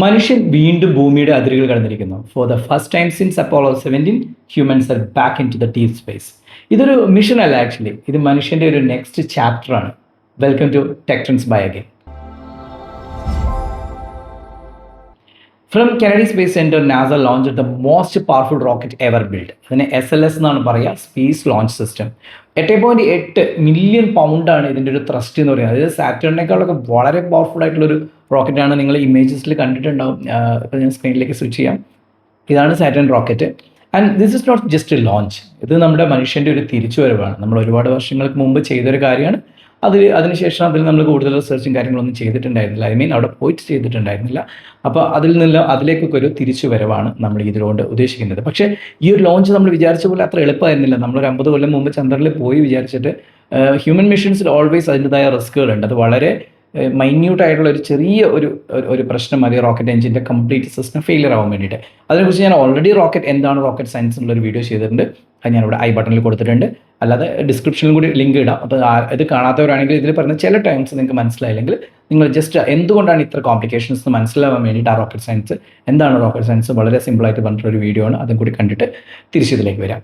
മനുഷ്യൻ വീണ്ടും ഭൂമിയുടെ അതിരുകൾ കടന്നിരിക്കുന്നു. For the first time since Apollo 17 humans are back in to the deep space. ഇതൊരു മിഷൻ അല്ല, ആക്ച്വലി ഇത് മനുഷ്യൻ്റെ ഒരു നെക്സ്റ്റ് ചാപ്റ്ററാണ്. Welcome to tech trends by again. From Kennedy space centre, NASA launch the most powerful rocket ever build. അതിനെ SLS എന്നാണ് പറയുക, space launch system. 8.8 million പൗണ്ടാണ് ഇതിൻ്റെ ഒരു ത്രസ്റ്റ് എന്ന് പറയുന്നത്. അതായത് സാറ്റേണിനേക്കാളൊക്കെ വളരെ പവർഫുൾ ആയിട്ടുള്ളൊരു റോക്കറ്റാണ്. നിങ്ങൾ ഇമേജസിൽ കണ്ടിട്ടുണ്ടാവും. ഇപ്പോൾ ഞാൻ സ്ക്രീനിലേക്ക് സ്വിച്ച് ചെയ്യാം. ഇതാണ് Saturn rocket. And this is not just a launch. ഇത് നമ്മുടെ മനുഷ്യൻ്റെ ഒരു തിരിച്ചുവരവാണ്. നമ്മൾ ഒരുപാട് വർഷങ്ങൾക്ക് മുമ്പ് ചെയ്തൊരു കാര്യമാണ്. അതിനുശേഷം അതിൽ നമ്മൾ കൂടുതൽ റിസർച്ചും കാര്യങ്ങളൊന്നും ചെയ്തിട്ടുണ്ടായിരുന്നില്ല. അവിടെ പോയിട്ട് ചെയ്തിട്ടുണ്ടായിരുന്നില്ല. അപ്പോൾ അതിലേക്കൊക്കെ ഒരു തിരിച്ചുവരവാണ് നമ്മൾ ഇതിലുകൊണ്ട് ഉദ്ദേശിക്കുന്നത്. പക്ഷേ ഈ ഒരു ലോഞ്ച് നമ്മൾ വിചാരിച്ച പോലെ അത്ര എളുപ്പമായിരുന്നില്ല. നമ്മളൊരു 50 കൊല്ലം മുമ്പ് ചന്ദ്രനിൽ പോയി വിചാരിച്ചിട്ട് ഹ്യൂമൻ മിഷൻസിൽ ഓൾവേസ് അതിൻ്റെതായ റിസ്കുകളുണ്ട്. അത് വളരെ മൈന്യൂട്ടായിട്ടുള്ള ഒരു ചെറിയ ഒരു പ്രശ്നം മതി റോക്കറ്റ് എഞ്ചിൻ്റെ കംപ്ലീറ്റ് സിസ്റ്റം ഫെയിലിയർ ആവാൻ വേണ്ടിയിട്ട്. അതിനെക്കുറിച്ച് ഞാൻ ഓൾറെഡി എന്താണ് റോക്കറ്റ് സയൻസ് എന്നുള്ളൊരു വീഡിയോ ചെയ്തിട്ടുണ്ട്. അത് ഞാനിവിടെ ഐ ബട്ടണിൽ കൊടുത്തിട്ടുണ്ട്. അല്ലാതെ ഡിസ്ക്രിപ്ഷനിലും കൂടി ലിങ്ക് ഇടാം. അപ്പോൾ ഇത് കാണാത്തവരാണെങ്കിൽ ഇതിൽ പറഞ്ഞ ചില ടൈംസ് നിങ്ങൾക്ക് മനസ്സിലായില്ലെങ്കിൽ നിങ്ങൾ ജസ്റ്റ് എന്തുകൊണ്ടാണ് ഇത്ര കോംപ്ലിക്കേഷൻസ് എന്ന് മനസ്സിലാവാൻ വേണ്ടിയിട്ട് ആ റോക്കറ്റ് സയൻസ് എന്താണ് റോക്കറ്റ് സയൻസ് വളരെ സിമ്പിളായിട്ട് പറഞ്ഞിട്ടൊരു വീഡിയോ ആണ്. അതും കൂടി കണ്ടിട്ട് തിരിച്ചതിലേക്ക് വരാം.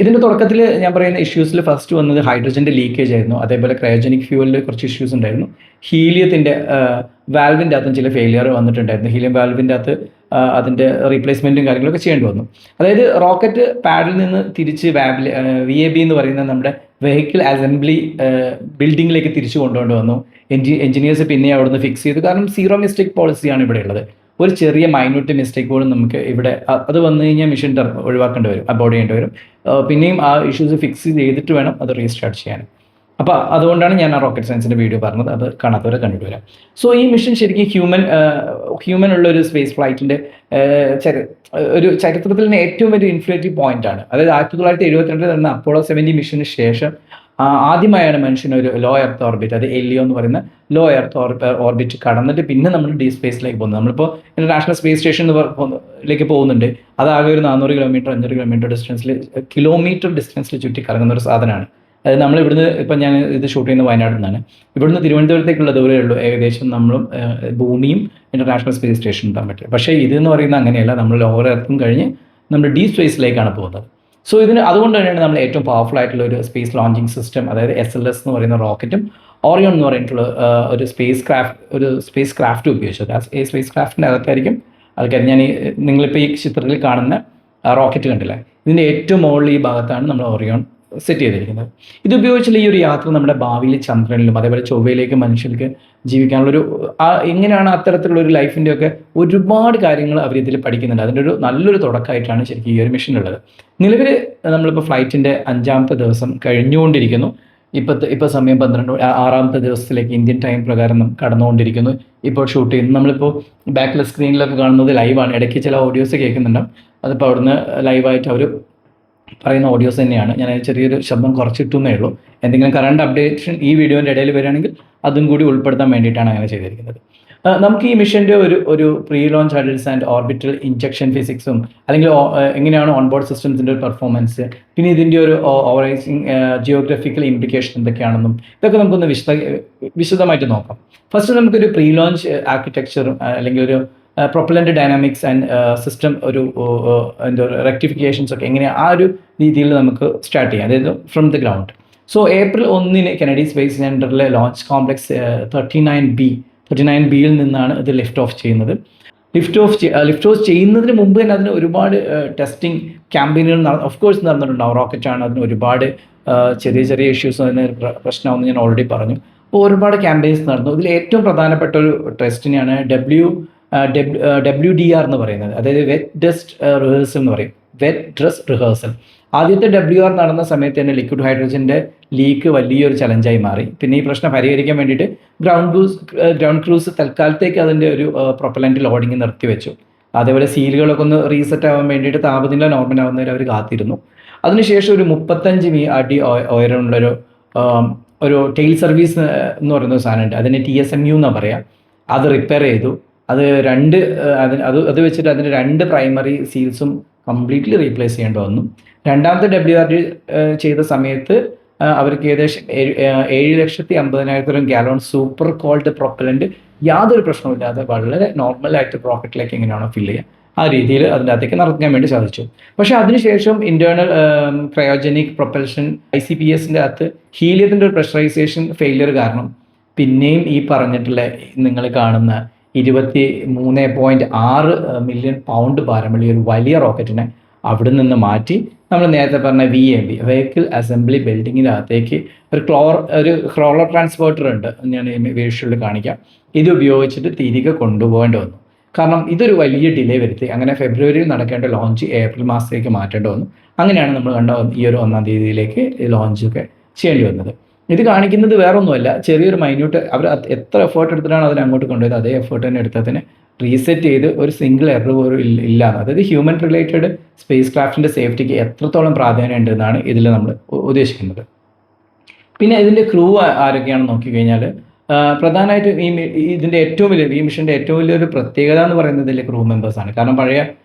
ഇതിൻ്റെ തുടക്കത്തിൽ ഞാൻ പറയുന്ന ഇഷ്യൂസിൽ ഫസ്റ്റ് വന്നത് ഹൈഡ്രജൻ്റെ ലീക്കേജ് ആയിരുന്നു. അതേപോലെ ക്രയോജനിക് ഫ്യൂവലിൽ കുറച്ച് ഇഷ്യൂസ് ഉണ്ടായിരുന്നു. ഹീലിയത്തിൻ്റെ വാൽവിൻ്റെ അകത്തും ചില ഫെയിലിയർ വന്നിട്ടുണ്ടായിരുന്നു. ഹീലിയം വാൽവിൻ്റെ അകത്ത് അതിൻ്റെ റീപ്ലേസ്മെൻറ്റും കാര്യങ്ങളൊക്കെ ചെയ്യേണ്ടി വന്നു. അതായത് റോക്കറ്റ് പാഡിൽ നിന്ന് തിരിച്ച് VAB എന്ന് പറയുന്ന നമ്മുടെ വെഹിക്കിൾ അസംബ്ലി ബിൽഡിങ്ങിലേക്ക് തിരിച്ചു കൊണ്ടുകൊണ്ട് വന്നു. എഞ്ചിനീയേഴ്സ് പിന്നെ അവിടെ നിന്ന് ഫിക്സ് ചെയ്തു. കാരണം സീറോ മിസ്റ്റേക്ക് പോളിസിയാണ് ഇവിടെ ഉള്ളത്. ഒരു ചെറിയ മൈന്യൂട്ട് മിസ്റ്റേക്ക് പോലും നമുക്ക് ഇവിടെ അത് വന്നു കഴിഞ്ഞാൽ മിഷൻ ഒഴിവാക്കേണ്ടി വരും, അബോർഡ് ചെയ്യേണ്ടി വരും. പിന്നെയും ആ ഇഷ്യൂസ് ഫിക്സ് ചെയ്തിട്ട് വേണം അത് റീസ്റ്റാർട്ട് ചെയ്യാൻ. അപ്പോൾ അതുകൊണ്ടാണ് ഞാൻ ആ റോക്കറ്റ് സയൻസിൻ്റെ വീഡിയോ പറഞ്ഞത്. അത് കാണാത്തവരെ കണ്ടിട്ട് വരാം. സോ ഈ മിഷൻ ശരിക്കും ഹ്യൂമൻ ഉള്ളൊരു സ്പേസ് ഫ്ലൈറ്റിൻ്റെ ഒരു ചരിത്രത്തിൽ തന്നെ ഏറ്റവും വലിയ ഇൻഫ്ലേറ്റീവ് പോയിൻ്റാണ്. അതായത് 1972 നടന്ന അപ്പോളോ 17 മിഷന് ശേഷം ആദ്യമായാണ് മനുഷ്യൻ ഒരു ലോ എർത്ത് ഓർബിറ്റ്, അത് LEO എന്ന് പറയുന്ന ലോ എർത്ത് ഓർബിറ്റ് കടന്നിട്ട് പിന്നെ നമ്മൾ ഡീപ് സ്പേസിലേക്ക് പോകുന്നത്. നമ്മളിപ്പോൾ ഇൻ്റർനാഷണൽ സ്പേസ് സ്റ്റേഷനിലേക്ക് പോകുന്നുണ്ട്. അതാകെ ഒരു 400 കിലോമീറ്റർ 500 കിലോമീറ്റർ ഡിസ്റ്റൻസിൽ ചുറ്റി കറങ്ങുന്ന ഒരു സാധനമാണ്. അതായത് നമ്മൾ ഇവിടുന്ന് ഇപ്പം ഞാൻ ഇത് ഷൂട്ട് ചെയ്യുന്നത് വയനാട്ടിൽ നിന്നാണ്. ഇവിടുന്ന് തിരുവനന്തപുരത്തേക്കുള്ള ദൂരമേ ഉള്ളൂ. ഏകദേശം നമ്മളും ഭൂമിയും ഇൻ്റർനാഷണൽ സ്പേസ് സ്റ്റേഷനും തമ്മിൽ പറ്റും. പക്ഷേ ഇതെന്ന് പറയുന്നത് അങ്ങനെയല്ല. നമ്മൾ ലോവർ എർത്തും കഴിഞ്ഞ് നമ്മൾ ഡീപ് സ്പേസിലേക്കാണ് പോകുന്നത്. സോ അതുകൊണ്ട് തന്നെയാണ് നമ്മൾ ഏറ്റവും പവർഫുൾ ആയിട്ടുള്ള ഒരു സ്പേസ് ലോഞ്ചിങ് സിസ്റ്റം, അതായത് SLS എന്ന് പറയുന്ന റോക്കറ്റും ഓറിയോൺ എന്ന് പറഞ്ഞിട്ടുള്ള ഒരു സ്പേസ് ക്രാഫ്റ്റ് ഉപയോഗിച്ചത്. ഈ സ്പേസ് ക്രാഫ്റ്റിൻ്റെ അകത്തായിരിക്കും ആൾക്കാർ നിങ്ങളിപ്പോൾ ഈ ചിത്രത്തിൽ കാണുന്ന റോക്കറ്റ് കണ്ടില്ലേ, ഇതിൻ്റെ ഏറ്റവും മുകളിൽ ഈ ഭാഗത്താണ് നമ്മൾ ഓറിയോൺ സെറ്റ് ചെയ്തിരിക്കുന്നത്. ഇത് ഉപയോഗിച്ചുള്ള ഈ ഒരു യാത്ര നമ്മുടെ ഭാവിയിൽ ചന്ദ്രനിലും അതേപോലെ ചൊവ്വയിലേക്ക് മനുഷ്യർക്ക് ജീവിക്കാനുള്ളൊരു എങ്ങനെയാണ് അത്തരത്തിലുള്ള ഒരു ലൈഫിൻ്റെ ഒക്കെ ഒരുപാട് കാര്യങ്ങൾ അവർ ഇതിൽ പഠിക്കുന്നുണ്ട്. അതിൻ്റെ ഒരു നല്ലൊരു തുടക്കമായിട്ടാണ് ശരിക്കും ഈ ഒരു മിഷൻ ഉള്ളത്. നിലവിൽ നമ്മളിപ്പോൾ ഫ്ലൈറ്റിൻ്റെ 5ാമത്തെ ദിവസം കഴിഞ്ഞുകൊണ്ടിരിക്കുന്നു. ഇപ്പോൾ സമയം 6ാമത്തെ ദിവസത്തിലേക്ക് ഇന്ത്യൻ ടൈം പ്രകാരം കടന്നുകൊണ്ടിരിക്കുന്നു. ഇപ്പോൾ ഷൂട്ട് ചെയ്യുന്നു. നമ്മളിപ്പോൾ ബാക്കിലെ സ്ക്രീനിലൊക്കെ കാണുന്നത് ലൈവാണ്. ഇടയ്ക്ക് ചില ഓഡിയോസ് കേൾക്കുന്നുണ്ടാവും. അതിപ്പോൾ അവിടുന്ന് ലൈവായിട്ട് അവർ പറയുന്ന ഓഡിയോസ് തന്നെയാണ്. ഞാൻ ചെറിയൊരു ശബ്ദം കുറച്ചിട്ടുന്നേ ഉള്ളൂ. എന്തെങ്കിലും കറണ്ട് അപ്ഡേഷൻ ഈ വീഡിയോൻ്റെ ഇടയിൽ വരികയാണെങ്കിൽ അതും കൂടി ഉൾപ്പെടുത്താൻ വേണ്ടിയിട്ടാണ് അങ്ങനെ ചെയ്തിരിക്കുന്നത്. നമുക്ക് ഈ മിഷൻ്റെ ഒരു pre launch huddles and orbital injection ഫിസിക്സും അല്ലെങ്കിൽ എങ്ങനെയാണ് ഓൺബോർഡ് സിസ്റ്റംസിൻ്റെ ഒരു പെർഫോമൻസ്, പിന്നെ ഇതിൻ്റെ ഒരു ഓവറൈസിങ് ജിയോഗ്രഫിക്കൽ ഇംപ്ലിക്കേഷൻ എന്തൊക്കെയാണെന്നും ഇതൊക്കെ നമുക്കൊന്ന് വിശദമായിട്ട് നോക്കാം. ഫസ്റ്റ് നമുക്കൊരു പ്രീ ലോഞ്ച് ആർക്കിടെക്ചറും അല്ലെങ്കിൽ ഒരു propellant dynamics and system rectifications ഒക്കെ എങ്ങനെ ആ ഒരു രീതിയിൽ നമുക്ക് സ്റ്റാർട്ട് ചെയ്യാം, അതായത് from the ground. So April 1 Kennedy space സെൻറ്ററിലെ ലോഞ്ച് കോംപ്ലക്സ് 39Bയിൽ നിന്നാണ് ഇത് ലിഫ്റ്റ് ഓഫ് ചെയ്യുന്നത്. ലിഫ്റ്റ് ഓഫ് ചെയ്യുന്നതിന് മുമ്പ് തന്നെ അതിന് ഒരുപാട് ടെസ്റ്റിംഗ് ക്യാമ്പയിനുകൾ ഓഫ് കോഴ്സ് നടന്നിട്ടുണ്ടാവും. റോക്കറ്റാണ്, അതിന് ഒരുപാട് ചെറിയ ഇഷ്യൂസ് അതിന് പ്രശ്നമാണെന്ന് ഞാൻ ഓൾറെഡി പറഞ്ഞു. അപ്പോൾ ഒരുപാട് ക്യാമ്പയിൻസ് നടന്നു. ഇതിൽ ഏറ്റവും പ്രധാനപ്പെട്ട ഒരു ടെസ്റ്റിനെയാണ് WDR എന്ന് പറയുന്നത്. അതായത് വെറ്റ് ഡസ്റ്റ് റിഹേഴ്സൽ എന്ന് പറയും. Wet dress rehearsal. ആദ്യത്തെ WR നടന്ന സമയത്ത് തന്നെ ലിക്വിഡ് ഹൈഡ്രജൻ്റെ ലീക്ക് വലിയൊരു ചലഞ്ചായി മാറി. പിന്നെ ഈ പ്രശ്നം പരിഹരിക്കാൻ വേണ്ടിയിട്ട് ഗ്രൗണ്ട് ക്രൂസ് തൽക്കാലത്തേക്ക് അതിൻ്റെ ഒരു പ്രൊപ്പലൻ്റ് ലോഡിങ് നിർത്തിവെച്ചു. അതേപോലെ സീലുകളൊക്കെ ഒന്ന് റീസെറ്റ് ആവാൻ വേണ്ടിയിട്ട് താപനില നോർമൽ ആവുന്നവരെ അവർ കാത്തിരുന്നു. അതിനുശേഷം ഒരു 35 അടി ഉയരമുള്ളൊരു ഒരു ടെയിൽ സർവീസ് എന്ന് പറയുന്ന ഒരു സാധനമുണ്ട്. അതിന് TSMU എന്നാണ് പറയുക. അത് റിപ്പയർ ചെയ്തു. അത് വെച്ചിട്ട് അതിന് 2 പ്രൈമറി സീൽസും കംപ്ലീറ്റ്ലി റീപ്ലേസ് ചെയ്യേണ്ടി വന്നു. രണ്ടാമത്തെ WR ചെയ്ത സമയത്ത് അവർക്ക് ഏകദേശം 7,50,000 ഗാലോൺ സൂപ്പർ കോൾഡ് പ്രൊപ്പലൻ്റ് യാതൊരു പ്രശ്നവുമില്ലാതെ വളരെ നോർമലായിട്ട് റോക്കറ്റിലേക്ക് എങ്ങനെയാണോ ഫില്ല് ചെയ്യുക ആ രീതിയിൽ അതിൻ്റെ അകത്തേക്ക് നടക്കാൻ വേണ്ടി സാധിച്ചു. പക്ഷേ അതിനുശേഷം ഇൻറ്റേർണൽ ക്രയോജനിക് പ്രൊപ്പൽഷൻ ICPSൻ്റെ അകത്ത് ഹീലിയത്തിൻ്റെ ഒരു പ്രഷറൈസേഷൻ ഫെയിലിയർ കാരണം പിന്നെയും ഈ പറഞ്ഞിട്ടുള്ള നിങ്ങൾ കാണുന്ന 23.6 മില്യൺ പൗണ്ട് ഭാരമുള്ള ഒരു വലിയ റോക്കറ്റിനെ അവിടെ നിന്ന് മാറ്റി നമ്മൾ നേരത്തെ പറഞ്ഞ VAB വെഹിക്കിൾ അസംബ്ലി ബിൽഡിങ്ങിനകത്തേക്ക് ഒരു ക്രോളർ ട്രാൻസ്പോർട്ടർ ഉണ്ട്, ഞാൻ വിഷ്വലിൽ കാണിക്കാം. ഇത് ഉപയോഗിച്ചിട്ട് തിരികെ കൊണ്ടുപോകേണ്ടി വന്നു. കാരണം ഇതൊരു വലിയ ഡിലേ വരുത്തി. അങ്ങനെ ഫെബ്രുവരിയിൽ നടക്കേണ്ട ലോഞ്ച് ഏപ്രിൽ മാസത്തേക്ക് മാറ്റേണ്ടി വന്നു. അങ്ങനെയാണ് നമ്മൾ കണ്ട ഈ ഒരു 1-ാം തീയതിയിലേക്ക് ലോഞ്ചൊക്കെ ചെയ്യേണ്ടി വന്നത്. ഇത് കാണിക്കുന്നത് വേറെ ഒന്നുമല്ല, ചെറിയൊരു മൈന്യൂട്ട് അവർ എത്ര എഫേർട്ട് എടുത്തിട്ടാണ് അതിനെ അങ്ങോട്ട് കൊണ്ടുപോയത് അതേ എഫേർട്ട് തന്നെ എടുത്തതിന് റീസെറ്റ് ചെയ്ത് ഒരു സിംഗിൾ എറർ പോലും ഇല്ലാന്ന്. അതായത് ഹ്യൂമൻ റിലേറ്റഡ് സ്പേസ് ക്രാഫ്റ്റിൻ്റെ സേഫ്റ്റിക്ക് എത്രത്തോളം പ്രാധാന്യം ഉണ്ടെന്നാണ് ഇതിൽ നമ്മൾ ഉദ്ദേശിക്കുന്നത്. പിന്നെ ഇതിൻ്റെ ക്രൂ ആരൊക്കെയാണെന്ന് നോക്കിക്കഴിഞ്ഞാൽ പ്രധാനമായിട്ടും ഇതിൻ്റെ ഈ മിഷൻ്റെ ഏറ്റവും വലിയൊരു പ്രത്യേകത എന്ന് പറയുന്നത് ഇതിലെ ക്രൂ മെമ്പേഴ്സാണ്. കാരണം പഴയ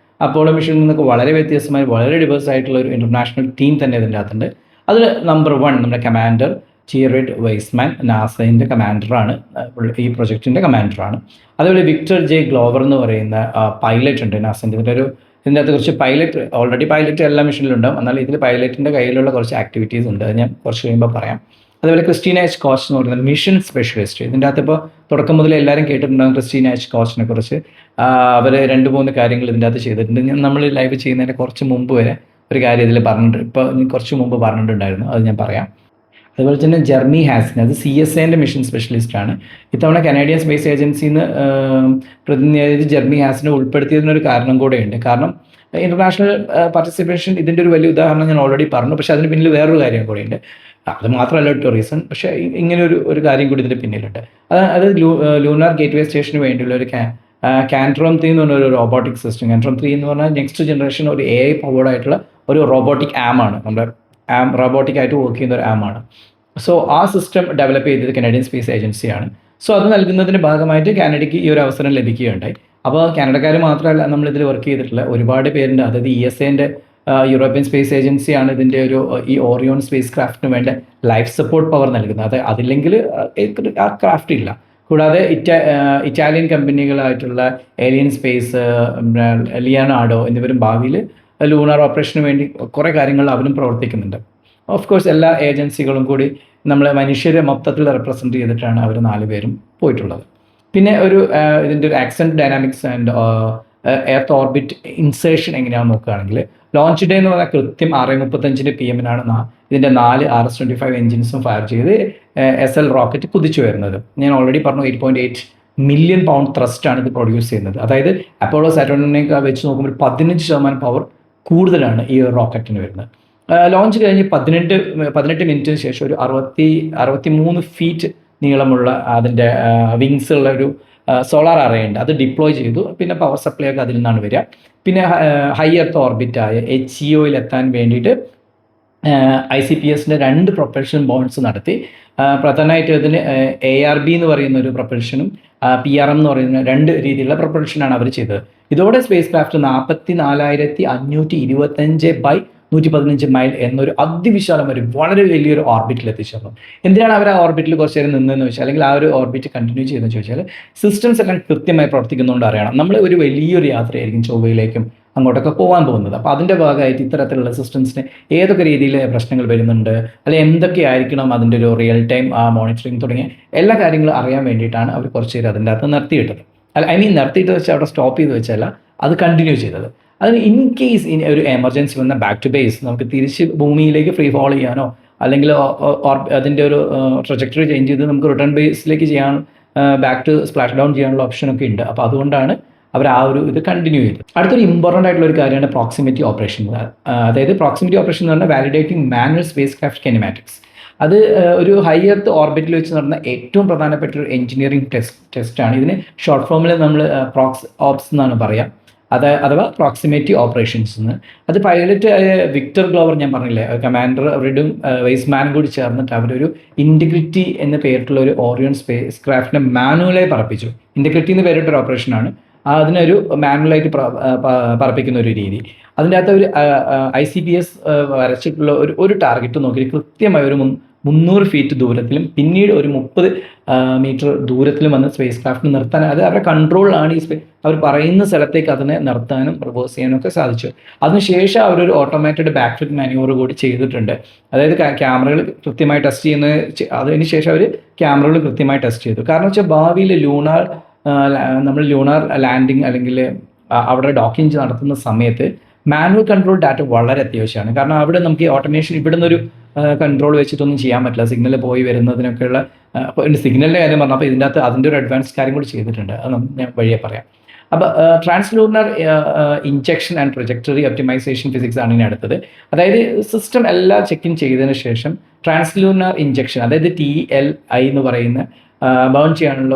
അപ്പോളോ മിഷനിൽ നിന്നൊക്കെ വളരെ വ്യത്യസ്തമായി വളരെ ഡിവേഴ്സ് ആയിട്ടുള്ള ഒരു ഇൻ്റർനാഷണൽ ടീം തന്നെ ഇതിൻ്റെ അകത്തുണ്ട്. അതിൽ നമ്പർ 1 നമ്മുടെ കമാൻഡർ ചിയറിഡ് വെയ്സ്മാൻ, നാസയിൻ്റെ കമാൻഡറാണ്, ഈ പ്രൊജക്റ്റിൻ്റെ കമാൻഡറാണ്. അതുപോലെ വിക്ടർ ജെ ഗ്ലോവർ എന്ന് പറയുന്ന പൈലറ്റ് ഉണ്ട് നാസൻ്റെ. ഇതിൻ്റെ അകത്ത് കുറച്ച് ഓൾറെഡി പൈലറ്റ് എല്ലാ മിഷനിലുണ്ടാവും, എന്നാൽ ഇതിൽ പൈലറ്റിൻ്റെ കയ്യിലുള്ള കുറച്ച് ആക്ടിവിറ്റീസ് ഉണ്ട്, അത് ഞാൻ കുറച്ച് കഴിയുമ്പോൾ പറയാം. അതുപോലെ ക്രിസ്റ്റീന H. കോച്ച് എന്ന് പറയുന്നത് മിഷൻ സ്പെഷ്യലിസ്റ്റ്. ഇതിൻ്റെ അകത്ത് ഇപ്പോൾ തുടക്കം മുതൽ എല്ലാവരും കേട്ടിട്ടുണ്ടാകും ക്രിസ്റ്റീന H. കോച്ചിനെ കുറിച്ച്. അവർ 2-3 കാര്യങ്ങൾ ഇതിൻ്റെ അകത്ത് ചെയ്തിട്ടുണ്ട്. നമ്മൾ ലൈവ് ചെയ്യുന്നതിന് കുറച്ച് മുമ്പ് വരെ ഒരു കാര്യം ഇതിൽ പറഞ്ഞിട്ടുണ്ട്, ഇപ്പോൾ കുറച്ച് മുമ്പ് പറഞ്ഞിട്ടുണ്ടായിരുന്നു, അത് ഞാൻ പറയാം. അതുപോലെ തന്നെ ജെർമി ഹാസിൻ, അത് CSAൻ്റെ മിഷൻ സ്പെഷ്യലിസ്റ്റാണ്. ഇത്തവണ കനേഡിയൻ സ്പേസ് ഏജൻസിന്ന് പ്രതിനിധി ജെർമി ഹാസിനെ ഉൾപ്പെടുത്തിയതിനൊരു കാരണം കൂടെയുണ്ട്. കാരണം ഇൻ്റർനാഷണൽ പാർട്ടിസിപ്പേഷൻ ഇതിൻ്റെ ഒരു വലിയ ഉദാഹരണം ഞാൻ ഓൾറെഡി പറഞ്ഞു. പക്ഷേ അതിന് പിന്നിൽ വേറൊരു കാര്യം കൂടെയുണ്ട്. അത് മാത്രമല്ല ടൂറിസം, പക്ഷേ ഇങ്ങനെ ഒരു കാര്യം കൂടി ഇതിൻ്റെ പിന്നിലുണ്ട്. അത് ലൂണാർ ഗേറ്റ്വേ സ്റ്റേഷന് വേണ്ടിയുള്ള ഒരു കാൻട്രോം 3 എന്ന് പറഞ്ഞ ഒരു റോബോട്ടിക് സിസ്റ്റം. കാൻട്രോം 3 എന്ന് പറഞ്ഞാൽ നെക്സ്റ്റ് ജനറേഷൻ ഒരു AI പവേർഡ് ആയിട്ടുള്ള ഒരു റോബോട്ടിക് ആമാണ്, നമ്മുടെ റോബോട്ടിക് ആയിട്ട് വർക്ക് ചെയ്യുന്ന ഒരു ആമാണ്. സോ ആ സിസ്റ്റം ഡെവലപ്പ് ചെയ്തത് കനേഡിയൻ സ്പേസ് ഏജൻസിയാണ്. സോ അത് നൽകുന്നതിൻ്റെ ഭാഗമായിട്ട് കാനഡയ്ക്ക് ഈ ഒരു അവസരം ലഭിക്കുകയുണ്ടായി. അപ്പോൾ കാനഡക്കാർ മാത്രമല്ല നമ്മളിതിൽ വർക്ക് ചെയ്തിട്ടുള്ള ഒരുപാട് പേരുണ്ട്. അതായത് ESAൻ്റെ യൂറോപ്യൻ സ്പേസ് ഏജൻസിയാണ് ഇതിൻ്റെ ഈ ഓറിയോൺ സ്പേസ് ക്രാഫ്റ്റിന് വേണ്ട ലൈഫ് സപ്പോർട്ട് പവർ നൽകുന്നത്. അത് അതില്ലെങ്കിൽ ആ ക്രാഫ്റ്റ് ഇല്ല. കൂടാതെ ഇറ്റാലിയൻ കമ്പനികളായിട്ടുള്ള ഏലിയൻ സ്പേസ്, ലിയനാർഡോ എന്നിവരും ഭാവിയിൽ ലൂണാർ ഓപ്പറേഷന് വേണ്ടി കുറേ കാര്യങ്ങൾ അവരും പ്രവർത്തിക്കുന്നുണ്ട്. ഓഫ് കോഴ്സ് എല്ലാ ഏജൻസികളും കൂടി നമ്മളെ മനുഷ്യരെ മൊത്തത്തിൽ റെപ്രസെൻറ്റ് ചെയ്തിട്ടാണ് അവർ 4 പേരും പോയിട്ടുള്ളത്. പിന്നെ ഇതിൻ്റെ ഒരു accent dynamics and earth orbit insertion എങ്ങനെയാണെന്ന് നോക്കുകയാണെങ്കിൽ ലോഞ്ച് ഡേ എന്ന് പറഞ്ഞാൽ കൃത്യം 6:35 PM ഇതിൻ്റെ 4 RS-25 എഞ്ചിൻസും ഫയർ ചെയ്ത് SL റോക്കറ്റ് കുതിച്ചു വരുന്നത്. ഞാൻ ഓൾറെഡി പറഞ്ഞു 8.8 മില്യൺ പൗണ്ട് ത്രസ്റ്റാണ് ഇത് പ്രൊഡ്യൂസ് ചെയ്യുന്നത്. അതായത് അപ്പോളോ സാറ്റർണിനൊക്കെ വെച്ച് നോക്കുമ്പോൾ 15% പവർ കൂടുതലാണ് ഈ റോക്കറ്റിന് വരുന്നത്. ലോഞ്ച് കഴിഞ്ഞ് 18 മിനിറ്റിന് ശേഷം ഒരു 63 ഫീറ്റ് നീളമുള്ള അതിൻ്റെ വിങ്സ് ഉള്ള ഒരു സോളാർ അറേ ഉണ്ട്, അത് ഡിപ്ലോയ് ചെയ്തു. പിന്നെ പവർ സപ്ലൈ ഒക്കെ അതിൽ നിന്നാണ് വരിക. പിന്നെ ഹൈ എർത്ത് ഓർബിറ്റായ HEOയിൽ എത്താൻ വേണ്ടിയിട്ട് ICPSൻ്റെ 2 പ്രൊപ്പൽഷൻ ബോൺസ് നടത്തി. പ്രധാനമായിട്ട് ഇതിന് ARB എന്ന് പറയുന്ന ഒരു പ്രൊപ്പൽഷനും PRM എന്ന് പറയുന്ന 2 രീതിയിലുള്ള പ്രൊപ്പൽഷനാണ് അവർ ചെയ്തത്. ഇതോടെ സ്പേസ് ക്രാഫ്റ്റ് 44,525/115 മൈൽ എന്നൊരു അതിവിശാലം വളരെ വലിയൊരു ഓർബിറ്റിൽ എത്തിച്ചേർന്നു. എന്തിനാണ് അവർ ആ ഓർബിറ്റിൽ കുറച്ച് നേരം നിന്നതെന്ന് ചോദിച്ചാൽ, അല്ലെങ്കിൽ ആ ഒരു ഓർബിറ്റ് കണ്ടിന്യൂ ചെയ്തെന്ന് ചോദിച്ചാൽ, സിസ്റ്റംസ് എല്ലാം കൃത്യമായി പ്രവർത്തിക്കുന്നതുകൊണ്ട് അറിയണം. നമ്മൾ ഒരു വലിയൊരു യാത്രയായിരിക്കും ചൊവ്വയിലേക്കും അങ്ങോട്ടൊക്കെ പോകാൻ പോകുന്നത്. അപ്പോൾ അതിൻ്റെ ഭാഗമായിട്ട് ഇത്തരത്തിലുള്ള സിസ്റ്റംസിന് ഏതൊക്കെ രീതിയിൽ പ്രശ്നങ്ങൾ വരുന്നുണ്ട്, അല്ലെങ്കിൽ എന്തൊക്കെയായിരിക്കണം അതിൻ്റെ ഒരു റിയൽ ടൈം മോണിറ്ററിങ് തുടങ്ങിയ എല്ലാ കാര്യങ്ങളും അറിയാൻ വേണ്ടിയിട്ടാണ് അവർ കുറച്ച് നേരം അതിൻ്റെ അകത്ത് നിർത്തിയിട്ടത്. നിർത്തിയിട്ട് വെച്ചാൽ അവിടെ സ്റ്റോപ്പ് ചെയ്ത് വെച്ചല്ല, അത് കണ്ടിന്യൂ ചെയ്തത്. അതിന് ഇൻ കേസ് ഒരു എമർജൻസി വന്ന ബാക്ക് ടു ബേസ് നമുക്ക് തിരിച്ച് ഭൂമിയിലേക്ക് ഫ്രീ ഫോൾ ചെയ്യാനോ അല്ലെങ്കിൽ അതിൻ്റെ ഒരു ട്രജക്ടറി ചേഞ്ച് ചെയ്ത് നമുക്ക് റിട്ടേൺ ബേസിലേക്ക് ചെയ്യാൻ ബാക്ക് ടു സ്പ്ലാഷ് ഡൗൺ ചെയ്യാനുള്ള ഓപ്ഷനൊക്കെ ഉണ്ട്. അപ്പോൾ അതുകൊണ്ടാണ് അവർ ആ ഒരു ഇത് കണ്ടിന്യൂ ചെയ്തു. അടുത്തൊരു ഇമ്പോർട്ടൻ്റ് ആയിട്ടുള്ള ഒരു കാര്യമാണ് പ്രോക്സിമിറ്റി ഓപ്പറേഷൻ. അതായത് പ്രോക്സിമിറ്റി ഓപ്പറേഷൻ എന്ന് പറഞ്ഞാൽ വാലിഡേറ്റിംഗ് മാനുവൽ സ്പേസ് ക്രാഫ്റ്റ് കിനെമാറ്റിക്സ്. അത് ഒരു ഹൈ എർത്ത് ഓർബിറ്റിൽ വെച്ച് നടന്ന ഏറ്റവും പ്രധാനപ്പെട്ട ഒരു എഞ്ചിനീയറിംഗ് ടെസ്റ്റാണ്. ഇതിന് ഷോർട്ട് ഫോമിൽ നമ്മൾ ഓപ്സ് എന്നാണ് പറയുക, അഥവാ പ്രോക്സിമിറ്റി ഓപ്പറേഷൻസ് എന്ന്. അത് പൈലറ്റ് വിക്ടർ ഗ്ലോവർ ഞാൻ പറഞ്ഞില്ലേ, കമാൻഡർ റിഡും വെയ്സ്മാനും കൂടി ചേർന്നിട്ട് അവരൊരു ഇൻറ്റഗ്രിറ്റി എന്ന പേരിട്ടുള്ള ഒരു ഓറിയോൺ സ്പേസ് ക്രാഫ്റ്റിനെ മാനുവലായി പറപ്പിച്ചു. ഇൻറ്റഗ്രിറ്റി എന്ന് പേരിട്ടൊരു ഓപ്പറേഷനാണ്. അതിനൊരു മാനുവലായിട്ട് പറപ്പിക്കുന്ന ഒരു രീതി. അതിൻ്റെ അകത്ത് ഒരു ICPS വരച്ചിട്ടുള്ള ഒരു ടാർഗറ്റ് നോക്കി കൃത്യമായി ഒരു 300 ഫീറ്റ് ദൂരത്തിലും പിന്നീട് ഒരു 30 മീറ്റർ ദൂരത്തിലും വന്ന് സ്പേസ് ക്രാഫ്റ്റ് നിർത്താൻ, അത് അവരുടെ കൺട്രോളിലാണ് അവർ പറയുന്ന സ്ഥലത്തേക്ക് അതിനെ നിർത്താനും റിവേഴ്സ് ചെയ്യാനും ഒക്കെ സാധിച്ചു. അതിനുശേഷം അവരൊരു ഓട്ടോമാറ്റഡ് ബാക്ക് ഫ്ലിപ്പ് മാനുവർ കൂടി ചെയ്തിട്ടുണ്ട്. അതായത് ക്യാമറകൾ കൃത്യമായി ടെസ്റ്റ് ചെയ്യുന്ന, അതിന് ശേഷം അവർ ക്യാമറകൾ കൃത്യമായി ടെസ്റ്റ് ചെയ്തു. കാരണം വെച്ചാൽ ഭാവിയിൽ നമ്മൾ ലൂണാർ ലാൻഡിങ് അല്ലെങ്കിൽ അവിടെ ഡോക്കിംഗ് നടത്തുന്ന സമയത്ത് മാനുവൽ കൺട്രോൾ ഡാറ്റ വളരെ അത്യാവശ്യമാണ്. കാരണം അവിടെ നമുക്ക് ഈ ഓട്ടോമേഷൻ ഇവിടുന്ന് ഒരു കൺട്രോൾ വെച്ചിട്ടൊന്നും ചെയ്യാൻ പറ്റില്ല. സിഗ്നൽ പോയി വരുന്നതിനൊക്കെയുള്ള സിഗ്നലിൻ്റെ കാര്യം പറഞ്ഞപ്പോൾ ഇതിൻ്റെ അകത്ത് അതിൻ്റെ ഒരു അഡ്വാൻസ് കാര്യം കൂടി ചെയ്തിട്ടുണ്ട്. അത് ഞാൻ വഴിയെ പറയാം. അപ്പോൾ ട്രാൻസ്ലൂണർ ഇഞ്ചക്ഷൻ ആൻഡ് പ്രൊജക്ടറി ഒപ്റ്റിമൈസേഷൻ ഫിസിക്സ് ആണ് ഇനി അടുത്തത്. അതായത് സിസ്റ്റം എല്ലാം ചെക്കിങ് ചെയ്തതിന് ശേഷം ട്രാൻസ്ലൂണർ ഇഞ്ചക്ഷൻ, അതായത് TLI എന്ന് പറയുന്ന ബേൺ ചെയ്യാനുള്ള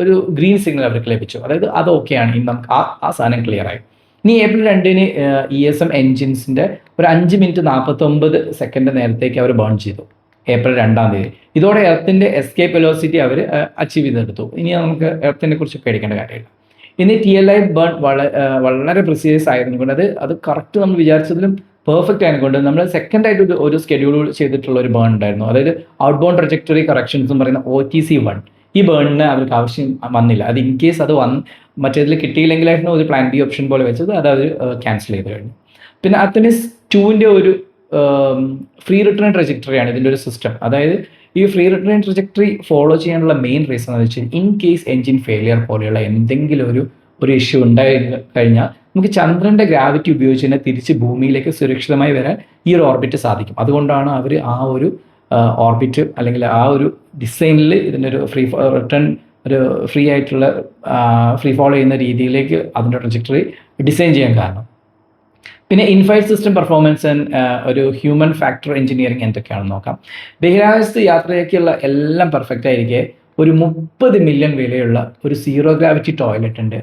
ഒരു ഗ്രീൻ സിഗ്നൽ അവർക്ക് ലഭിച്ചു. അതായത് അത് ഓക്കെയാണ്, ഇനി നമുക്ക് ആ സാധനം ക്ലിയർ ആയി. ഇനി ഏപ്രിൽ 2-ന് ESM എൻജിൻസിൻ്റെ ഒരു 5 മിനിറ്റ് 49 സെക്കൻഡ് നേരത്തേക്ക് അവർ ബേൺ ചെയ്തു, ഏപ്രിൽ 2-ാം തീയതി. ഇതോടെ എർത്തിൻ്റെ എസ്കേപ്പ് വെലോസിറ്റി അവർ അച്ചീവ് ചെയ്തെടുത്തു. ഇനി നമുക്ക് എർത്തിനെ കുറിച്ച് പേടിക്കേണ്ട കാര്യമില്ല. ഇനി TLI ബേൺ വളരെ പ്രിസൈസ് ആയതുകൊണ്ട് അത് കറക്റ്റ് നമ്മൾ വിചാരിച്ചതിലും പെർഫെക്റ്റ് ആയതുകൊണ്ട് നമ്മൾ സെക്കൻഡായിട്ട് ഒരു സ്കെഡ്യൂൾ ചെയ്തിട്ടുള്ള ഒരു ബേൺ ഉണ്ടായിരുന്നു. അതായത് ഔട്ട് ബൗണ്ട് ട്രജക്ടറി കറക്ഷൻസ് എന്ന് പറയുന്ന OTC1. ഈ ബേണിന് അവർക്ക് ആവശ്യം വന്നില്ല. അത് ഇൻ കേസ് അത് മറ്റേതിൽ കിട്ടിയില്ലെങ്കിലായിരുന്നു ഒരു പ്ലാൻ ബി ഓപ്ഷൻ പോലെ വെച്ചത്, അത് അവർ ക്യാൻസൽ ചെയ്ത് കഴിഞ്ഞു. പിന്നെ അത്തമിസ് 2-ൻ്റെ ഒരു ഫ്രീ റിട്ടേൺ ട്രജക്ടറിയാണ് ഇതിൻ്റെ ഒരു സിസ്റ്റം. അതായത് ഈ ഫ്രീ റിട്ടേൺ ട്രജക്ടറി ഫോളോ ചെയ്യാനുള്ള മെയിൻ റീസൺ എന്ന് വെച്ചാൽ ഇൻ കേസ് എൻജിൻ ഫെയിലിയർ പോലെയുള്ള എന്തെങ്കിലും ഒരു ഇഷ്യൂ ഉണ്ടായി കഴിഞ്ഞാൽ നമുക്ക് ചന്ദ്രൻ്റെ ഗ്രാവിറ്റി ഉപയോഗിച്ച് തന്നെ തിരിച്ച് ഭൂമിയിലേക്ക് സുരക്ഷിതമായി വരാൻ ഈ ഒരു ഓർബിറ്റ് സാധിക്കും. അതുകൊണ്ടാണ് അവർ ആ ഒരു ഓർബിറ്റ് അല്ലെങ്കിൽ ആ ഒരു ഡിസൈനിൽ ഇതിൻ്റെ ഒരു ഫ്രീ ആയിട്ടുള്ള ഫ്രീ ഫോളോ ചെയ്യുന്ന രീതിയിലേക്ക് അതിൻ്റെ ട്രജക്ടറി ഡിസൈൻ ചെയ്യാൻ കാരണം. പിന്നെ ഇൻഫ്ലൈറ്റ് സിസ്റ്റം പെർഫോമൻസ് ആൻഡ് ഒരു ഹ്യൂമൻ ഫാക്ടർ എഞ്ചിനീയറിംഗ് എന്തൊക്കെയാണെന്ന് നോക്കാം. ബഹിരാകാശത്ത് യാത്രയ്ക്കുള്ള എല്ലാം പെർഫെക്റ്റ് ആയിരിക്കെ ഒരു 30 മില്യൺ വിലയുള്ള ഒരു സീറോ ഗ്രാവിറ്റി ടോയ്ലറ്റ് ഉണ്ട്.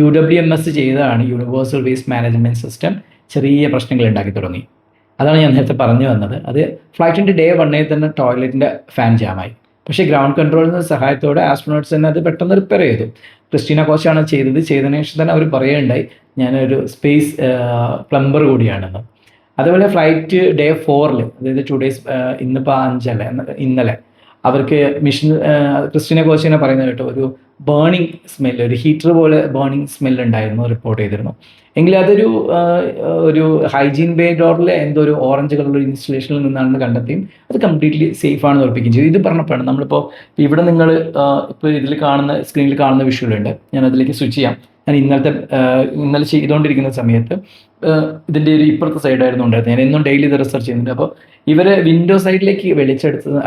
UWMS ചെയ്തതാണ്, യൂണിവേഴ്സൽ വേസ്റ്റ് മാനേജ്മെൻറ്റ് സിസ്റ്റം. ചെറിയ പ്രശ്നങ്ങൾ ഉണ്ടാക്കി തുടങ്ങി. അതാണ് ഞാൻ നേരത്തെ പറഞ്ഞു വന്നത്. അത് ഫ്ലൈറ്റിൻ്റെ ഡേ 1 തന്നെ ടോയ്ലറ്റിൻ്റെ ഫാൻ ജാമായി. പക്ഷേ ഗ്രൗണ്ട് കൺട്രോളിൻ്റെ സഹായത്തോടെ ആസ്ട്രോനോട്ട്സ് തന്നെ അത് പെട്ടെന്ന് റിപ്പയർ ചെയ്തു. ക്രിസ്റ്റീന കോച്ചാണ് ചെയ്തതിന് ശേഷം തന്നെ അവർ പറയുകയുണ്ടായി, ഞാനൊരു സ്പേസ് പ്ലംബർ കൂടിയാണെന്ന്. അതുപോലെ ഫ്ലൈറ്റ് ഡേ 4, അതായത് 2 ഡേയ്സ്, ഇന്നിപ്പോൾ 5 അല്ലേ, ഇന്നലെ അവർക്ക് മിഷൻ ക്രിസ്റ്റീന കോച്ചിനെ പറയുന്നത് കേട്ടോ, ഒരു ബേണിംഗ് സ്മെല്ല്, ഒരു ഹീറ്റർ പോലെ ബേണിംഗ് സ്മെല്ല് ഉണ്ടായിരുന്നു, റിപ്പോർട്ട് ചെയ്തിരുന്നു. എങ്കിലും അതൊരു ഹൈജീൻ ബേ ഡോറിലെ എന്തോ ഒരു ഓറഞ്ച് കളറുള്ള ഇൻസ്റ്റലേഷനിൽ നിന്നാണെന്ന് കണ്ടെത്തിയും അത് കംപ്ലീറ്റ്ലി സേഫ് ആണെന്ന് ഉറപ്പിക്കുകയും ചെയ്തു. ഇത് പറഞ്ഞപ്പോഴാണ് നമ്മളിപ്പോൾ ഇവിടെ നിങ്ങൾ ഇപ്പോൾ ഇതിൽ കാണുന്ന സ്ക്രീനിൽ കാണുന്ന വിഷ്വലുണ്ട്, ഞാൻ അതിലേക്ക് സ്വിച്ച് ചെയ്യാം. ഞാൻ ഇന്നലെ ചെയ്തുകൊണ്ടിരിക്കുന്ന സമയത്ത് ഇതിൻ്റെ ഒരു ഇപ്പുറത്തെ സൈഡായിരുന്നു ഉണ്ടായിരുന്നത്. ഞാൻ എന്നും ഡെയിലി ഇത് റിസർച്ച് ചെയ്യുന്നുണ്ട്. അപ്പോൾ ഇവരെ വിൻഡോ സൈഡിലേക്ക്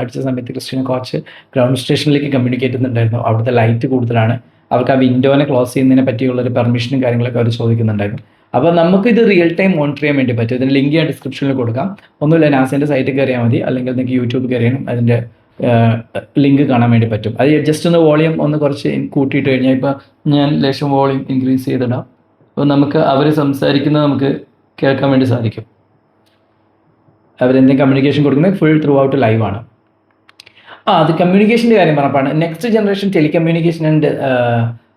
അടിച്ച സമയത്ത് ക്രിസ്റ്റീന കോച്ച് ഗ്രൗണ്ട് സ്റ്റേഷനിലേക്ക് കമ്മ്യൂണിക്കേറ്റ് ചെയ്യുന്നുണ്ടായിരുന്നു. അവിടുത്തെ ലൈറ്റ് കൂടുതലാണ്, അവർക്ക് ആ വിൻഡോനെ ക്ലോസ് ചെയ്യുന്നതിനെ പറ്റിയുള്ളൊരു പെർമിഷനും കാര്യങ്ങളൊക്കെ അവർ ചോദിക്കുന്നുണ്ടായിരുന്നു. അപ്പോൾ നമുക്കിത് റിയൽ ടൈം മോണിറ്റർ ചെയ്യാൻ വേണ്ടി പറ്റും. ഇതിൻ്റെ ലിങ്ക് ഞാൻ ഡിസ്ക്രിപ്ഷനിൽ കൊടുക്കാം. ഒന്നുമില്ല, നാസേൻ്റെ സൈറ്റിൽ കയറിയാൽ മതി, അല്ലെങ്കിൽ നിങ്ങൾക്ക് യൂട്യൂബ് കയറിയാലും അതിൻ്റെ ലിങ്ക് കാണാൻ വേണ്ടി പറ്റും. അത് ജസ്റ്റ് ഒന്ന് വോളിയം ഒന്ന് കുറച്ച് കൂട്ടിയിട്ട് കഴിഞ്ഞാൽ, ഇപ്പോൾ ഞാൻ ലേശം വോളിയം ഇൻക്രീസ് ചെയ്തിടാം. അപ്പോൾ നമുക്ക് അവർ സംസാരിക്കുന്നത് നമുക്ക് കേൾക്കാൻ വേണ്ടി സാധിക്കും. അവരെന്തെങ്കിലും കമ്മ്യൂണിക്കേഷൻ കൊടുക്കുന്നത് ഫുൾ ത്രൂ ഔട്ട് ലൈവാണ്. അത് കമ്മ്യൂണിക്കേഷൻ്റെ കാര്യം പറഞ്ഞപ്പോഴാണ് നെക്സ്റ്റ് ജനറേഷൻ ടെലികമ്മ്യൂണിക്കേഷൻ ആൻഡ്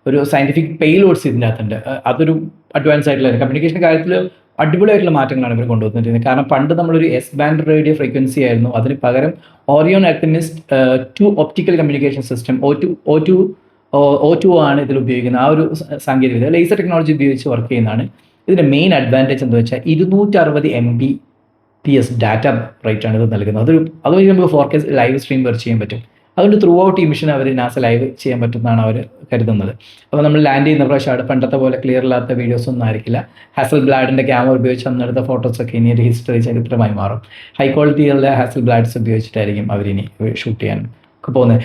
ഒരു സയൻറ്റിഫിക് പെയ്ലോഡ്സ് ഇതിൻ്റെ അകത്തുണ്ട്. അതൊരു അഡ്വാൻസ് ആയിട്ടുള്ള കമ്മ്യൂണിക്കേഷൻ കാര്യത്തിൽ അടിപൊളിയായിട്ടുള്ള മാറ്റങ്ങളാണ് ഇവർ കൊണ്ടുവന്നിട്ടുള്ളത്. കാരണം പണ്ട് നമ്മളൊരു S-ബാൻഡ് റേഡിയോ ഫ്രീക്വൻസി ആയിരുന്നു, അതിന് പകരം Orion Alchemist 2 optical communication system O2 ആണ് ഇതിൽ ഉപയോഗിക്കുന്നത്. ആ ഒരു സാങ്കേതികവിദ്യ ലേസർ ടെക്നോളജി ഉപയോഗിച്ച് വർക്ക് ചെയ്യുന്നതാണ്. ഇതിൻ്റെ മെയിൻ അഡ്വാൻറ്റേജ് എന്താ വെച്ചാൽ 260 Mbps ഡാറ്റ റേറ്റാണ് ഇത് നൽകുന്നത്. അതുവഴി നമുക്ക് 4K ലൈവ് സ്ട്രീം വർക്ക് ചെയ്യാൻ പറ്റും. അതുകൊണ്ട് ത്രൂ ഔട്ട് ഈ മിഷൻ അവർ നാസ ലൈവ് ചെയ്യാൻ പറ്റുമെന്നാണ് അവർ കരുതുന്നത്. അപ്പോൾ നമ്മൾ ലാൻഡ് ചെയ്യുന്ന പ്രാവശ്യം പണ്ടത്തെ പോലെ ക്ലിയർ ഇല്ലാത്ത വീഡിയോസ് ഒന്നും ആയിരിക്കില്ല. ഹാസൽബ്ലാഡിൻ്റെ ക്യാമറ ഉപയോഗിച്ച് അന്നെടുത്ത ഫോട്ടോസൊക്കെ ഇനി ഒരു ഹിസ്റ്ററി ചരിത്രമായി മാറും. ഹൈ ക്വാളിറ്റിയുള്ള ഹാസൽബ്ലാഡ്സ് ഉപയോഗിച്ചിട്ടായിരിക്കും അവരിനി ഷൂട്ട് ചെയ്യാനും ഒക്കെ പോകുന്നത്.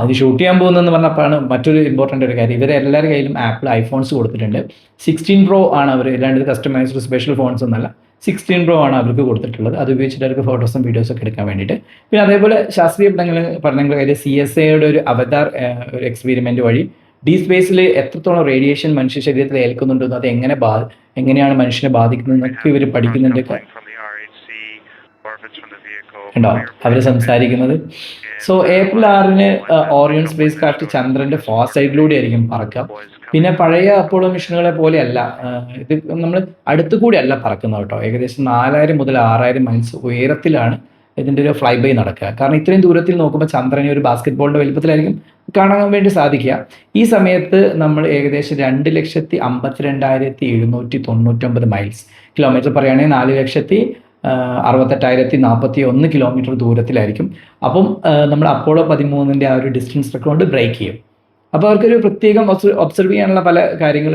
അത് ഷൂട്ട് ചെയ്യാൻ പോകുന്നതെന്ന് പറഞ്ഞപ്പോഴാണ് മറ്റൊരു ഇമ്പോർട്ടൻ്റ് ഒരു കാര്യം. ഇവരെല്ലാവരുടെ കയ്യിലും ആപ്പിൾ ഐഫോൺസ് കൊടുത്തിട്ടുണ്ട്. 16 Pro ആണ് അവർ, അല്ലാണ്ട് കസ്റ്റമൈസ്ഡ് സ്പെഷ്യൽ ഫോൺസ് ഒന്നല്ല, 16 Pro ആണ് അവർക്ക് കൊടുത്തിട്ടുള്ളത്. അത് ഉപയോഗിച്ചിട്ട് അവർക്ക് ഫോട്ടോസും വീഡിയോസൊക്കെ എടുക്കാൻ വേണ്ടിയിട്ട്. പിന്നെ അതേപോലെ ശാസ്ത്രീയ പഠനങ്ങളുടെ കാര്യം CSAയുടെ ഒരു അവതാർ ഒരു എക്സ്പെരിമെൻ്റ് വഴി ഡീപ് സ്പേസിൽ എത്രത്തോളം റേഡിയേഷൻ മനുഷ്യ ശരീരത്തിൽ ഏൽക്കുന്നുണ്ടെന്നും അത് എങ്ങനെയാണ് മനുഷ്യനെ ബാധിക്കുന്നതെന്നൊക്കെ ഇവർ പഠിക്കുന്നുണ്ട്. ഉണ്ടോ അവർ സംസാരിക്കുന്നത്. സോ ഏപ്രിൽ 6-ന് ഓറിയൺ സ്പേസ് ക്രാഫ്റ്റ് ചന്ദ്രൻ്റെ ഫാർ സൈഡിലൂടെ ആയിരിക്കും പറക്കുക. പിന്നെ പഴയ അപ്പോളോ മിഷനുകളെ പോലെയല്ല, ഇത് നമ്മൾ അടുത്തു കൂടി അല്ല പറക്കുന്നത് കേട്ടോ. ഏകദേശം 4000 മുതൽ 6000 മൈൽസ് ഉയരത്തിലാണ് ഇതിൻ്റെ ഒരു ഫ്ലൈ ബൈ നടക്കുക. കാരണം ഇത്രയും ദൂരത്തിൽ നോക്കുമ്പോൾ ചന്ദ്രനെ ഒരു ബാസ്കറ്റ് ബോളിൻ്റെ വലിപ്പത്തിലായിരിക്കും കാണാൻ വേണ്ടി സാധിക്കുക. ഈ സമയത്ത് നമ്മൾ ഏകദേശം 2,52,799 മൈൽസ്, കിലോമീറ്റർ പറയുകയാണെങ്കിൽ 4,68,41 കിലോമീറ്റർ ദൂരത്തിലായിരിക്കും. അപ്പം നമ്മൾ അപ്പോളോ 13 ആ ഒരു ഡിസ്റ്റൻസ് റെക്കോർഡ് ബ്രേക്ക് ചെയ്യും. അപ്പോൾ അവർക്കൊരു പ്രത്യേകം ഒബ്സർവ് ചെയ്യാനുള്ള പല കാര്യങ്ങൾ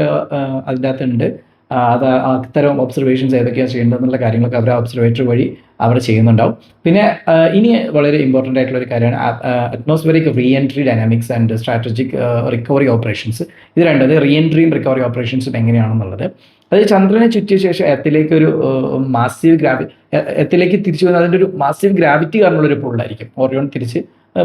അതിൻ്റെ അകത്തുണ്ട്. അത് അത്തരം ഒബ്സർവേഷൻസ് ഏതൊക്കെയാണ് ചെയ്യേണ്ടതെന്നുള്ള കാര്യങ്ങളൊക്കെ അവർ ഒബ്സർവേറ്ററി വഴി അവർ ചെയ്യുന്നുണ്ടാവും. പിന്നെ ഇനി വളരെ ഇമ്പോർട്ടൻ്റ് ആയിട്ടുള്ള ഒരു കാര്യമാണ് atmospheric re entry dynamics and strategic recovery operations. ഇത് രണ്ടത് റീ എൻട്രിയും റിക്കവറി ഓപ്പറേഷൻസും എങ്ങനെയാണെന്നുള്ളത്. അത് ചന്ദ്രനെ ചുറ്റിയ ശേഷം എർത്തിലേക്ക് ഒരു എർത്തിലേക്ക് തിരിച്ചു വരുന്ന അതിൻ്റെ ഒരു മാസീവ് ഗ്രാവിറ്റി കാരണമുള്ളൊരു പുള്ളായിരിക്കും ഓറിയോൺ തിരിച്ച്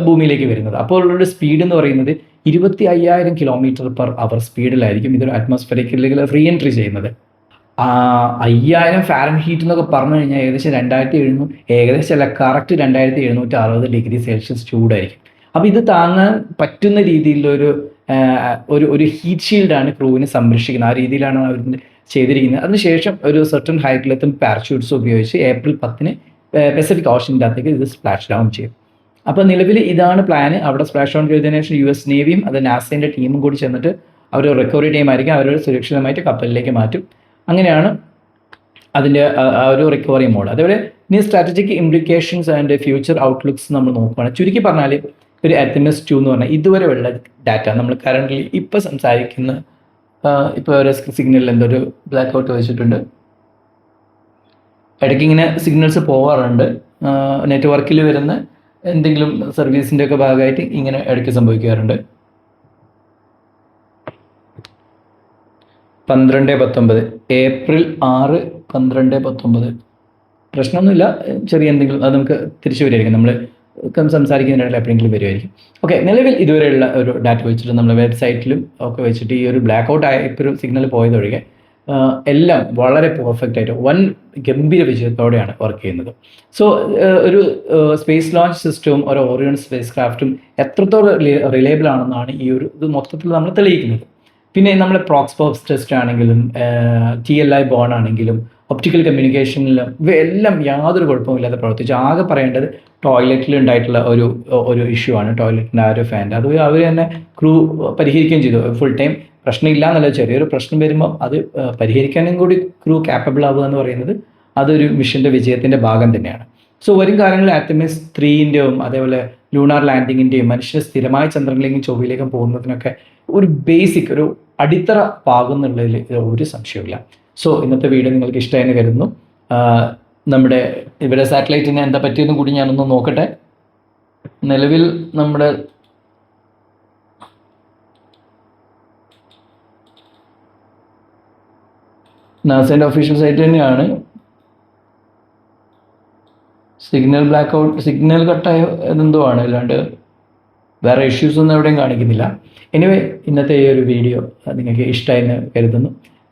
ഭൂമിയിലേക്ക് വരുന്നത്. അപ്പോൾ ഉള്ളൊരു സ്പീഡ് എന്ന് പറയുന്നത് 25,000 km/h സ്പീഡിലായിരിക്കും ഇതൊരു അറ്റ്മോസ്ഫിയറിക്കിലേക്ക് റീ എൻട്രി ചെയ്യുന്നത്. 5,000 ഫാരൻഹീറ്റ് എന്നൊക്കെ പറഞ്ഞു കഴിഞ്ഞാൽ ഏകദേശം 2,760 ഡിഗ്രി സെൽഷ്യസ് ചൂടായിരിക്കും. അപ്പോൾ ഇത് താങ്ങാൻ പറ്റുന്ന രീതിയിലൊരു ഒരു ഹീറ്റ് ഷീൽഡാണ് ക്രൂവിനെ സംരക്ഷിക്കുന്നത്. ആ രീതിയിലാണ് അവർ ചെയ്തിരിക്കുന്നത്. അതിനുശേഷം ഒരു സർട്ടൺ ഹൈറ്റിലെത്തും പാരച്യൂട്ട്സ് ഉപയോഗിച്ച് ഏപ്രിൽ 10 പസഫിക് ഓഷൻ്റെ അകത്തേക്ക് ഇത് സ്പ്ലാഷ് ഡൗൺ ചെയ്യും. അപ്പോൾ നിലവിൽ ഇതാണ് പ്ലാന്. അവിടെ സ്പ്ലാഷ് ഡൗൺ ചെയ്തതിനു ശേഷം US നേവിയും അത് നാസേൻ്റെ ടീമും കൂടി ചെന്നിട്ട് അവർ റിക്കവറി ടീം ആയിരിക്കും, അവരൊരു സുരക്ഷിതമായിട്ട് കപ്പലിലേക്ക് മാറ്റും. അങ്ങനെയാണ് അതിൻ്റെ ആ ഒരു റിക്കവറി മോഡ്. അതേപോലെ ഇനി strategic implications and future outlooks നമ്മൾ നോക്കുകയാണ്. ചുരുക്കി പറഞ്ഞാൽ ഒരു Artemis 2 എന്ന് പറഞ്ഞാൽ ഇതുവരെയുള്ള ഡാറ്റ നമ്മൾ കറൻ്റ് ഇപ്പോൾ സംസാരിക്കുന്ന ഇപ്പോൾ ഒരു സിഗ്നലിൽ എന്തൊരു ബ്ലാക്ക് ഔട്ട് വെച്ചിട്ടുണ്ട്. ഇടയ്ക്ക് ഇങ്ങനെ സിഗ്നൽസ് പോകാറുണ്ട്. നെറ്റ്വർക്കിൽ വരുന്ന എന്തെങ്കിലും സർവീസിൻ്റെ ഒക്കെ ഭാഗമായിട്ട് ഇങ്ങനെ ഇടയ്ക്ക് സംഭവിക്കാറുണ്ട്. 12-19 ഏപ്രിൽ 6, 12-19 പ്രശ്നമൊന്നുമില്ല. ചെറിയ എന്തെങ്കിലും അത് നമുക്ക് തിരിച്ചു വരുമായിരിക്കും, നമ്മൾ സംസാരിക്കുന്നതിനിടയിൽ എപ്പോഴെങ്കിലും വരുമായിരിക്കും. ഓക്കെ, നിലവിൽ ഇതുവരെയുള്ള ഒരു ഡാറ്റ വെച്ചിട്ട് നമ്മൾ വെബ്സൈറ്റിലും ഒക്കെ വെച്ചിട്ട് ഈ ഒരു ബ്ലാക്ക് ഔട്ട് ആയ ഇപ്പോൾ ഒരു സിഗ്നൽ പോയതൊഴികെ എല്ലാം വളരെ പെർഫെക്റ്റ് ആയിട്ട് വൻ ഗംഭീര വിജയത്തോടെയാണ് വർക്ക് ചെയ്യുന്നത്. സോ ഒരു സ്പേസ് ലോഞ്ച് സിസ്റ്റവും ഒരു ഓറിയോൺ സ്പേസ് ക്രാഫ്റ്റും എത്രത്തോളം റിലയബിൾ ആണെന്നാണ് ഈ ഒരു ഇത് മൊത്തത്തിൽ നമ്മൾ തെളിയിക്കുന്നത്. പിന്നെ നമ്മുടെ പ്രോക്സ്പോക്സ് ടെസ്റ്റ് ആണെങ്കിലും TLI ബോൺ ആണെങ്കിലും ഒപ്റ്റിക്കൽ കമ്മ്യൂണിക്കേഷനിലും ഇവയെല്ലാം യാതൊരു കുഴപ്പമില്ലാതെ പ്രവർത്തിച്ചു. ആകെ പറയേണ്ടത് ടോയ്ലറ്റിൽ ഉണ്ടായിട്ടുള്ള ഒരു ഇഷ്യൂ ആണ്, ടോയ്ലറ്റിൻ്റെ ആ ഒരു ഫാൻ്റെ. അത് അവർ തന്നെ ക്രൂ പരിഹരിക്കുകയും ചെയ്തു. ഫുൾ ടൈം പ്രശ്നമില്ല എന്നല്ല, ചെറിയൊരു പ്രശ്നം വരുമ്പോൾ അത് പരിഹരിക്കാനും കൂടി ക്രൂ ക്യാപ്പബിൾ ആവുക എന്ന് പറയുന്നത് അതൊരു മിഷൻ്റെ വിജയത്തിൻ്റെ ഭാഗം തന്നെയാണ്. സോ വരും കാലങ്ങളിൽ Artemis 3-ൻ്റെയും അതേപോലെ ലൂണാർ ലാൻഡിങ്ങിൻ്റെയും മനുഷ്യർ സ്ഥിരമായി ചന്ദ്രനിലേക്കും ചൊവ്വയിലേക്കും പോകുന്നതിനൊക്കെ ഒരു ബേസിക് ഒരു അടിത്തറ പാകുന്നുള്ളതിൽ ഒരു സംശയമില്ല. സോ ഇന്നത്തെ വീഡിയോ നിങ്ങൾക്ക് ഇഷ്ടമായെന്ന് കരുതുന്നു. നമ്മുടെ ഇവിടെ സാറ്റലൈറ്റിനെ എന്താ പറ്റിയെന്നും കൂടി ഞാനൊന്ന് നോക്കട്ടെ. നിലവിൽ നമ്മുടെ നാസേൻ്റെ ഒഫീഷ്യൽ സൈറ്റ് തന്നെയാണ്. സിഗ്നൽ കട്ടായ എന്തോ ആണ്, അല്ലാണ്ട് വേറെ ഇഷ്യൂസ് ഒന്നും എവിടെയും കാണിക്കുന്നില്ല. എനിവേ ഇന്നത്തെ ഈ ഒരു വീഡിയോ നിങ്ങൾക്ക് ഇഷ്ടമായെന്ന് കരുതുന്നു.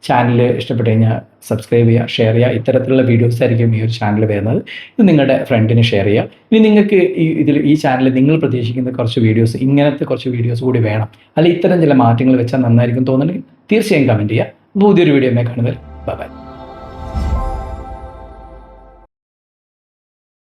ചാനൽ ഇഷ്ടപ്പെട്ട് കഴിഞ്ഞാൽ സബ്സ്ക്രൈബ് ചെയ്യുക, ഷെയർ ചെയ്യുക. ഇത്തരത്തിലുള്ള വീഡിയോസ് ആയിരിക്കും ഈ ഒരു ചാനൽ വരുന്നത്. ഇത് നിങ്ങളുടെ ഫ്രണ്ടിന് ഷെയർ ചെയ്യുക. ഇനി നിങ്ങൾക്ക് ഈ ചാനലിൽ നിങ്ങൾ പ്രതീക്ഷിക്കുന്ന കുറച്ച് വീഡിയോസ്, ഇങ്ങനത്തെ കുറച്ച് വീഡിയോസ് കൂടി വേണം, അല്ലെങ്കിൽ ഇത്തരം ചില മാറ്റങ്ങൾ വെച്ചാൽ നന്നായിരിക്കും തോന്നുന്നുണ്ടെങ്കിൽ തീർച്ചയായും കമൻറ്റ് ചെയ്യുക. പുതിയൊരു വീഡിയോ കാണുന്നത്. Bye bye.